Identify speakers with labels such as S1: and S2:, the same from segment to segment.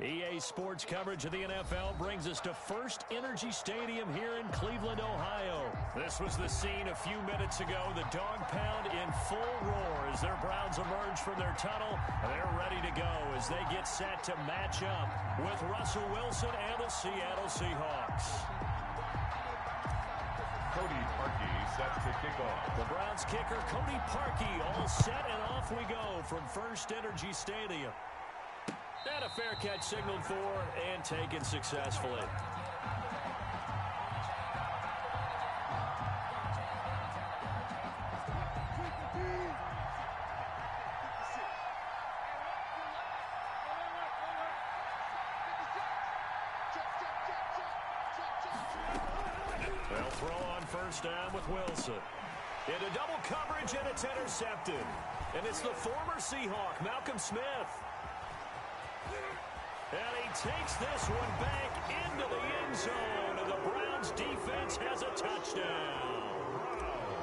S1: EA Sports coverage of the NFL brings us to First Energy Stadium here in Cleveland, Ohio. This was the scene a few minutes ago. The dog pound in full roar as their Browns emerge from their tunnel. They're ready to go as they get set to match up with Russell Wilson and the Seattle Seahawks.
S2: Cody Parkey set to kick off.
S1: The Browns kicker, Cody Parkey, all set, and off we go from First Energy Stadium. And a fair catch signaled for and taken successfully. They'll throw on first down with Wilson. Into double coverage, and it's intercepted. And it's the former Seahawk, Malcolm Smith. And he takes this one back into the end zone, and the Browns defense has a touchdown.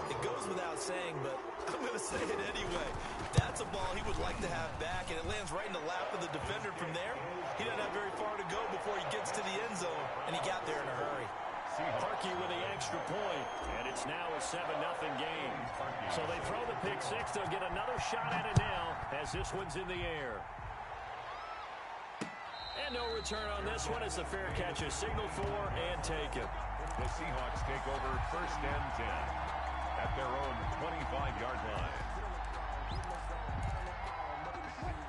S3: It goes without saying, but I'm going to say it anyway. That's a ball he would like to have back, and it lands right in the lap of the defender from there. He doesn't have very far to go before he gets to the end zone, and he got there in a hurry.
S1: Parkey with the extra point, and it's now a 7-0 game. So they throw the pick six. They'll get another shot at it now as this one's in the air. And no return on this one as the fair catch is signaled for and taken.
S2: The Seahawks take over first and 10 at their own 25-yard line.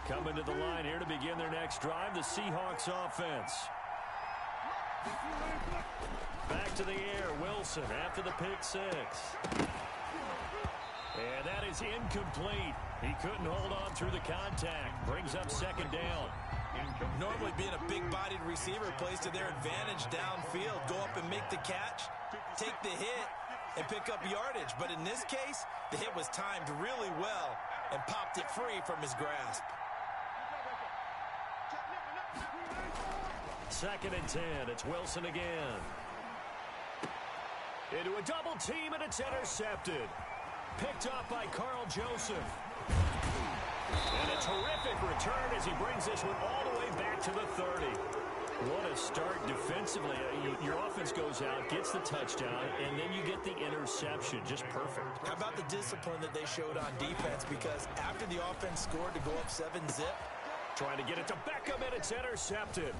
S1: Coming to the line here to begin their next drive, the Seahawks offense. Back to the air, Wilson after the pick six. And that is incomplete. He couldn't hold on through the contact. Brings up second down.
S3: Normally being a big-bodied receiver plays to their advantage downfield. Go up and make the catch, take the hit, and pick up yardage. But in this case, the hit was timed really well and popped it free from his grasp.
S1: Second and 10. It's Wilson again. Into a double team, and it's intercepted. Picked off by Carl Joseph. And a terrific return as he brings this one all the way back to the 30. What a start defensively. Your offense goes out, gets the touchdown, and then you get the interception. Just perfect.
S3: How about the discipline that they showed on defense? Because after the offense scored to go up 7-zip.
S1: Trying to get it to Beckham, and it's intercepted.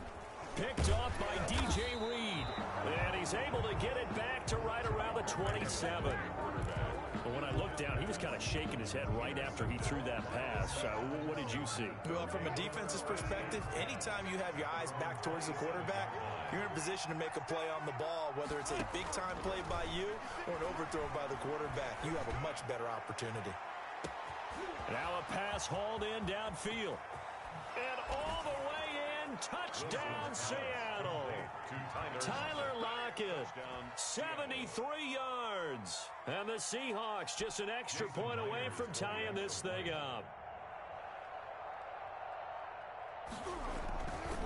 S1: Picked off by DJ Reed. And he's able to get it back to right around the 27. But when I looked down, he was kind of shaking his head right after he threw that pass. What did you see?
S3: Well, from a defense's perspective, anytime you have your eyes back towards the quarterback, you're in a position to make a play on the ball, whether it's a big-time play by you or an overthrow by the quarterback. You have a much better opportunity.
S1: Now a pass hauled in downfield. And all the way in, touchdown Seattle. Tyler Lockett, 73 yards. And the Seahawks just an extra point away from tying this thing up.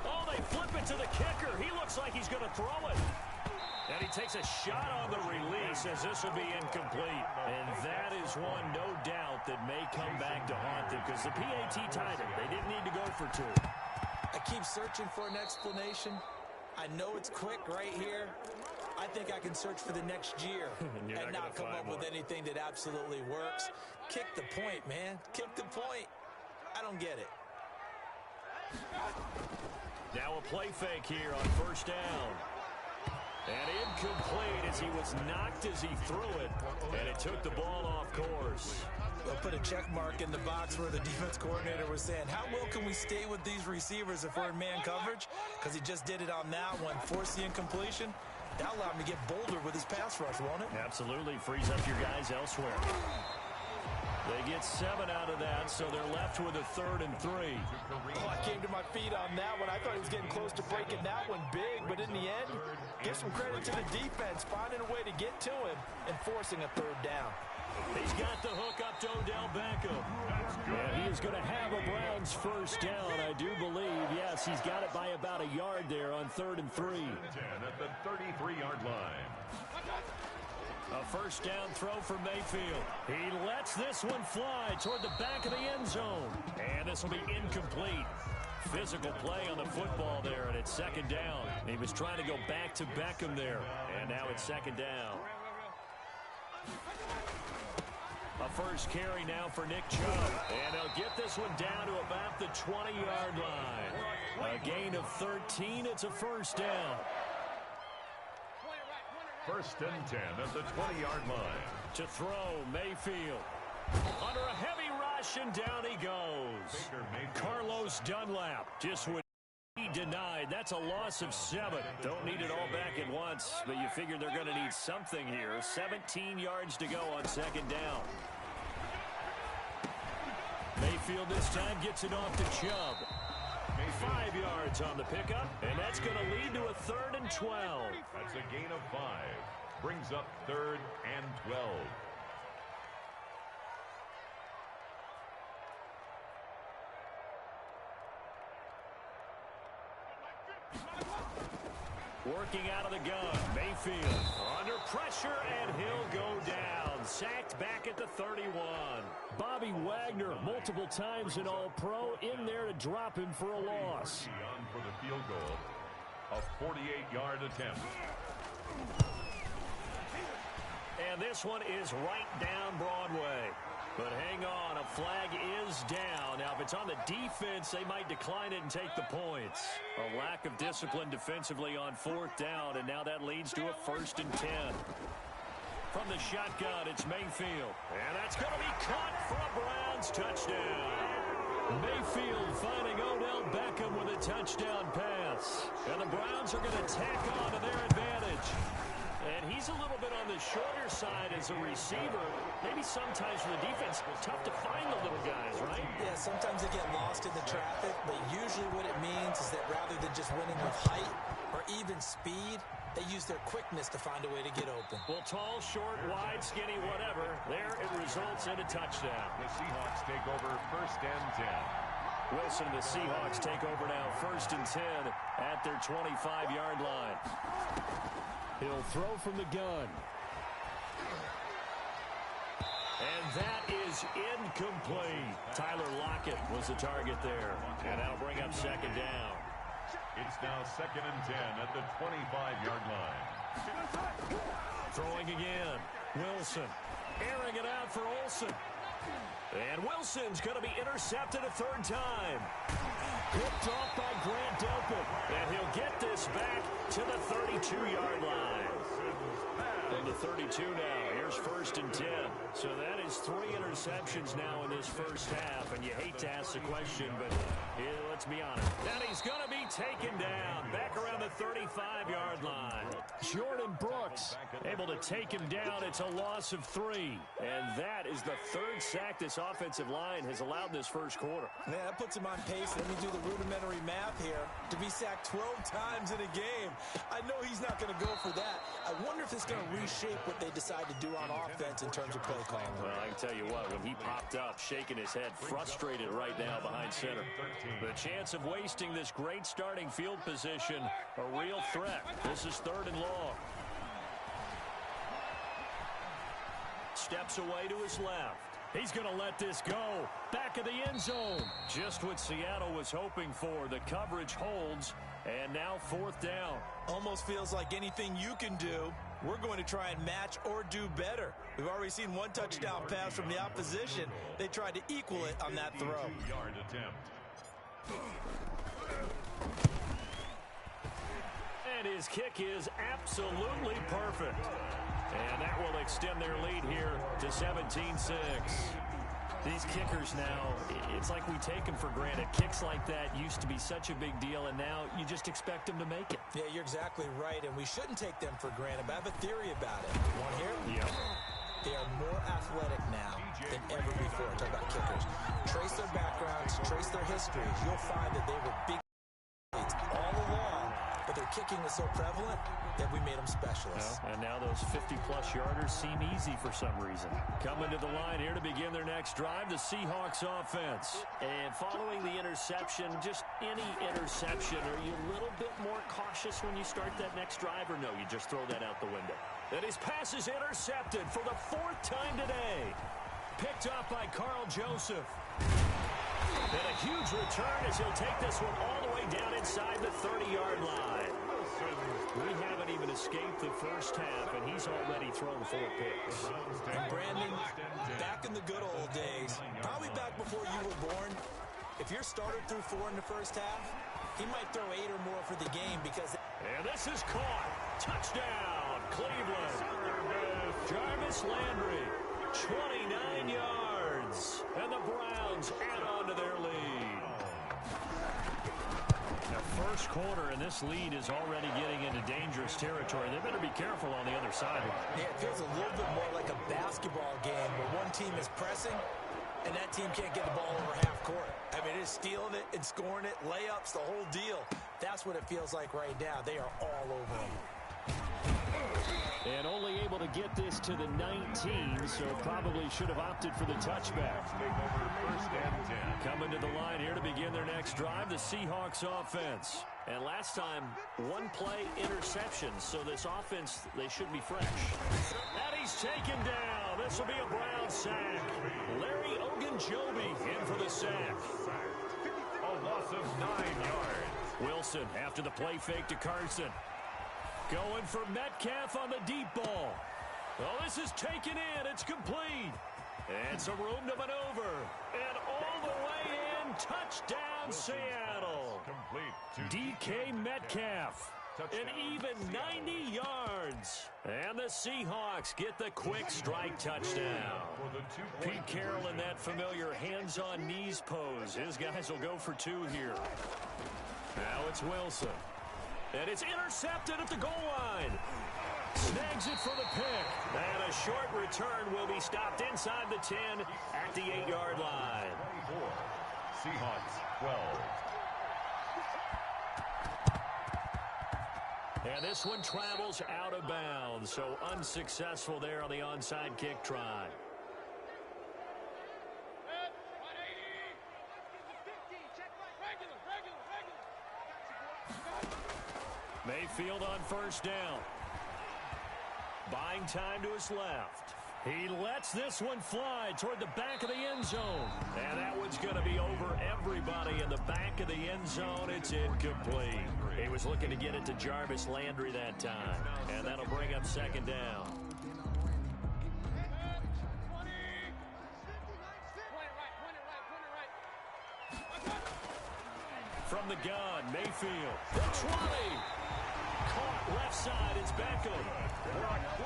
S1: Oh, they flip it to the kicker. He looks like he's going to throw it. And he takes a shot on the release as this will be incomplete. And that is one, no doubt, that may come back to haunt them because the PAT tied it. They didn't need to go for two.
S3: I keep searching for an explanation. I know it's quick right here. I think I can search for the next year and not come up with anything that absolutely works. Kick the point, man. Kick the point. I don't get it.
S1: Now a play fake here on first down. And incomplete as he was knocked as he threw it. And it took the ball off course.
S3: They'll put a check mark in the box where the defense coordinator was saying, how well can we stay with these receivers if we're in man coverage? Because he just did it on that one, force the incompletion. That'll allow him to get bolder with his pass rush, won't it?
S1: Absolutely. Frees up your guys elsewhere. They get 7 out of that, so they're left with a 3rd and 3.
S3: Oh, I came to my feet on that one. I thought he was getting close to breaking that one big, but in the end, give some credit to the defense, finding a way to get to him and forcing a 3rd down.
S1: He's got the hook up to Odell Beckham. And he is going to have a Browns first down, I do believe. Yes, he's got it by about a yard there on 3rd and 3.
S2: 10 at the 33-yard line.
S1: A first down throw for Mayfield. He lets this one fly toward the back of the end zone. And this will be incomplete. physical play on the football there, and it's second down. He was trying to go back to Beckham there, and now it's second down. A first carry now for Nick Chubb, and he'll get this one down to about the 20-yard line. A gain of 13. It's a first down.
S2: First and 10 at the 20-yard line.
S1: To throw, Mayfield. Under a heavy rush, and down he goes. Carlos Dunlap just would be denied. That's a loss of 7. Don't need it all back at once, but you figure they're going to need something here. 17 yards to go on second down. Mayfield this time gets it off to Chubb. 5 yards on the pickup, and that's going to lead to a 3rd and 12.
S2: That's a gain of 5. Brings up 3rd and 12.
S1: Working out of the gun, Mayfield under pressure, and he'll go down. Sacked back at the 31. Bobby Wagner, multiple times an All-Pro, in there to drop him for a loss.
S2: On for the field goal, a 48-yard attempt.
S1: And this one is right down Broadway. But hang on, a flag is down. Now, if it's on the defense, they might decline it and take the points. A lack of discipline defensively on 4th down, and now that leads to a 1st and 10. From the shotgun, it's Mayfield. And that's going to be caught for a Browns touchdown. Mayfield finding Odell Beckham with a touchdown pass. And the Browns are going to tack on to their advantage. And he's a little bit on the shorter side as a receiver. Maybe sometimes for the defense, tough to find the little guys, right?
S3: Yeah, sometimes they get lost in the traffic, but usually what it means is that rather than just winning with height or even speed, they use their quickness to find a way to get open.
S1: Well, tall, short, wide, skinny, whatever, there it results in a touchdown.
S2: The Seahawks take over 1st and 10.
S1: Wilson and the Seahawks take over now 1st and 10 at their 25-yard line. He'll throw from the gun. And that is incomplete. Tyler Lockett was the target there. And that'll bring up second down.
S2: It's now 2nd and 10 at the 25-yard line.
S1: Throwing again. Wilson airing it out for Olsen. And Wilson's going to be intercepted a 3rd time. Picked off by Grant Delpit. And he'll get this back to the 32-yard line. From the 32 now. Here's 1st and 10. So that is 3 interceptions now in this first half. And you hate to ask the question, but let's be honest. And he's going to be taken down. Back around the 35-yard line. Jordan Brooks able to take him down. It's a loss of 3. And that is the 3rd sack this offensive line has allowed in this first quarter.
S3: Man, that puts him on pace. Let me do the rudimentary math here. To be sacked 12 times in a game. I know he's not going to go for that. I wonder if it's going to reshape what they decide to do on offense in terms of play calling.
S1: Well, I can tell you what, when he popped up, shaking his head, frustrated right now behind center. The chance of wasting this great starting field position, a real threat. This is 3rd and long. Steps away to his left. He's going to let this go. Back of the end zone. Just what Seattle was hoping for. The coverage holds, and now 4th down.
S3: Almost feels like anything you can do, we're going to try and match or do better. We've already seen 1 touchdown pass from the opposition. They tried to equal it on that throw.
S2: 52-yard attempt.
S1: And his kick is absolutely perfect. And that will extend their lead here to 17-6. These kickers now, it's like we take them for granted. Kicks like that used to be such a big deal, and now you just expect them to make it.
S3: Yeah, you're exactly right, and we shouldn't take them for granted. But I have a theory about it. Want to hear?
S1: Yep.
S3: They are more athletic now than ever before. Talk about kickers. Trace their backgrounds, trace their histories. You'll find that they were big athletes all along, but their kicking was so prevalent that we made them specialists.
S1: Well, and now those 50-plus yarders seem easy for some reason. Coming to the line here to begin their next drive, the Seahawks offense. And following the interception, just any interception, are you a little bit more cautious when you start that next drive, or no, you just throw that out the window? And his pass is intercepted for the 4th time today. Picked up by Carl Joseph. And a huge return as he'll take this one all the way down inside the 30-yard line. We haven't even escaped the first half, and he's already thrown 4 picks.
S3: And Brandon, back in the good old days, probably back before you were born, if your starter threw 4 in the first half, he might throw 8 or more for the game because...
S1: And this is caught. Touchdown, Cleveland. Jarvis Landry, 29 yards. And the Browns add on to their lead. The first quarter, and this lead is already getting into dangerous territory. They better be careful on the other side.
S3: Yeah, it feels a little bit more like a basketball game where one team is pressing and that team can't get the ball over half court. I mean, it's stealing it and scoring it, layups, the whole deal. That's what it feels like right now. They are all over them.
S1: And only able to get this to the 19, so probably should have opted for the touchback. Coming to the line here to begin their next drive, the Seahawks offense. And last time, 1 play interception, so this offense, they should be fresh. And he's taken down. This will be a Brown sack. Larry Ogunjobi in for the sack.
S2: A loss of 9 yards.
S1: Wilson after the play fake to Carson. Going for Metcalf on the deep ball. Oh, this is taken in. It's complete. And some room to maneuver. And all the way in. Touchdown, Seattle. DK Metcalf. An even 90 yards. And the Seahawks get the quick strike touchdown. Pete Carroll in that familiar hands-on knees pose. His guys will go for 2 here. Now it's Wilson. And it's intercepted at the goal line. Snags it for the pick. And a short return will be stopped inside the 10 at the 8-yard line.
S2: 24. Seahawks 12.
S1: And this one travels out of bounds, so unsuccessful there on the onside kick try. Mayfield on first down. Buying time to his left. He lets this one fly toward the back of the end zone. And that one's going to be over everybody in the back of the end zone. It's incomplete. He was looking to get it to Jarvis Landry that time. And that'll bring up second down. From the gun, Mayfield. The 20. Caught left side. It's Beckham.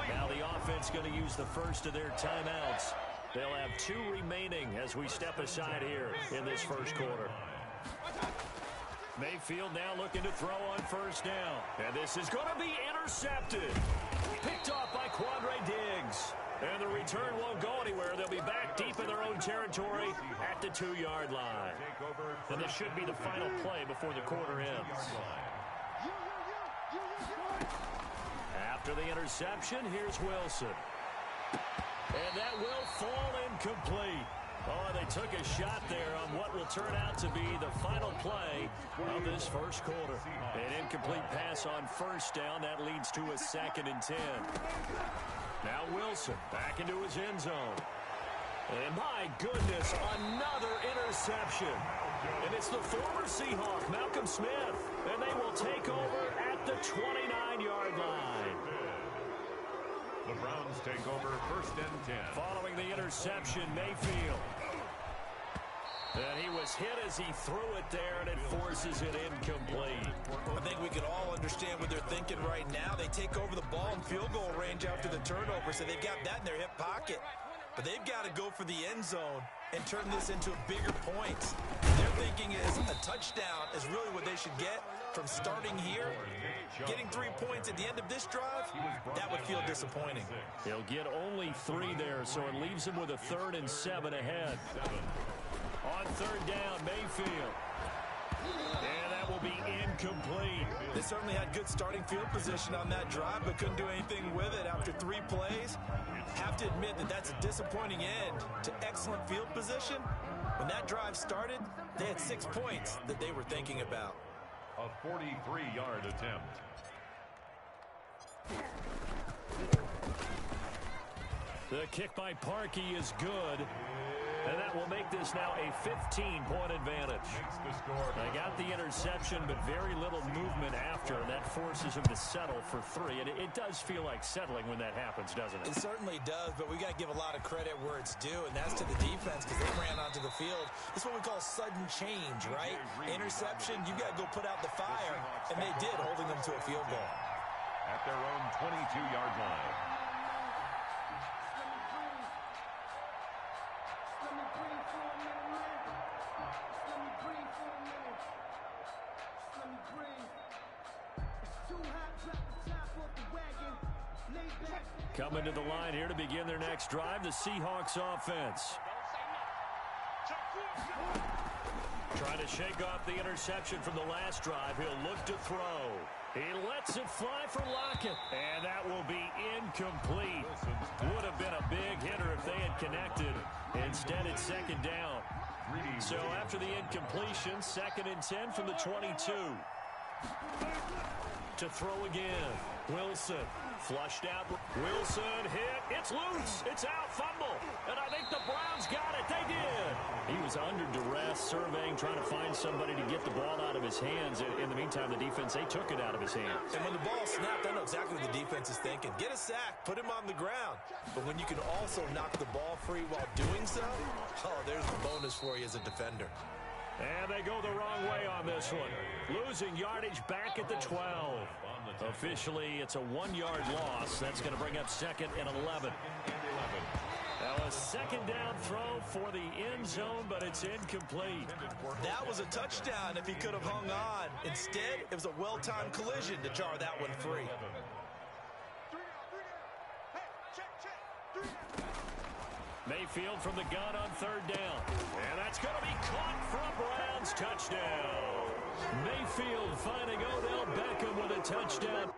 S1: Now the offense going to use the first of their timeouts. They'll have 2 remaining as we step aside here in this first quarter. Mayfield now looking to throw on first down. And this is going to be intercepted. Picked off by Quandre Diggs. And the return won't go anywhere. They'll be back deep in their own territory at the 2-yard line. And this should be the final play before the quarter ends. After the interception, here's Wilson. And that will fall incomplete. Oh, they took a shot there on what will turn out to be the final play of this first quarter. An incomplete pass on first down. That leads to a 2nd and 10. Now Wilson back into his end zone. And my goodness, another interception. And it's the former Seahawk, Malcolm Smith. And they will take over at the 29-yard line.
S2: The Browns take over 1st and 10.
S1: Following the interception, Mayfield. And he was hit as he threw it there, and it forces it incomplete.
S3: I think we can all understand what they're thinking right now. They take over the ball in field goal range after the turnover, so they've got that in their hip pocket. But they've got to go for the end zone and turn this into bigger points. Their thinking is a touchdown is really what they should get from starting here. Getting 3 points at the end of this drive, that would feel disappointing.
S1: He'll get only 3 there, so it leaves him with a 3rd and 7 ahead. On 3rd down, Mayfield. And that will be incomplete.
S3: They certainly had good starting field position on that drive, but couldn't do anything with it after 3 plays. Have to admit that that's a disappointing end to excellent field position. When that drive started, they had 6 points that they were thinking about.
S2: A 43-yard attempt.
S1: The kick by Parkey is good. And that will make this now a 15-point advantage. They got the interception, but very little movement after, and that forces them to settle for 3. And it does feel like settling when that happens, doesn't it?
S3: It certainly does, but we got to give a lot of credit where it's due, and that's to the defense because they ran onto the field. It's what we call sudden change, right? Interception, you got to go put out the fire, and they did, holding them to a field goal.
S2: At their own 22-yard line.
S1: Coming to the line here to begin their next drive, the Seahawks offense. Trying to shake off the interception from the last drive. He'll look to throw. He lets it fly for Lockett. And that will be incomplete. Would have been a big hitter if they had connected. Instead, it's second down. So after the incompletion, 2nd and 10 from the 22. To throw again. Wilson flushed out. Wilson hit. It's loose. It's out. Fumble. And I think the Browns got it. They did. He was under duress, surveying, trying to find somebody to get the ball out of his hands. In the meantime, the defense, they took it out of his hands.
S3: And when the ball snapped, I know exactly what the defense is thinking. Get a sack. Put him on the ground. But when you can also knock the ball free while doing so, oh, there's the bonus for you as a defender.
S1: And they go the wrong way on this one. Losing yardage back at the 12. Officially, it's a 1-yard loss. That's going to bring up 2nd and 11. Now a second down throw for the end zone, but it's incomplete.
S3: That was a touchdown if he could have hung on. Instead, it was a well-timed collision to jar that one free.
S1: Mayfield from the gun on 3rd down. And that's going to be caught for a Browns touchdown. Mayfield finding Odell Beckham with a touchdown.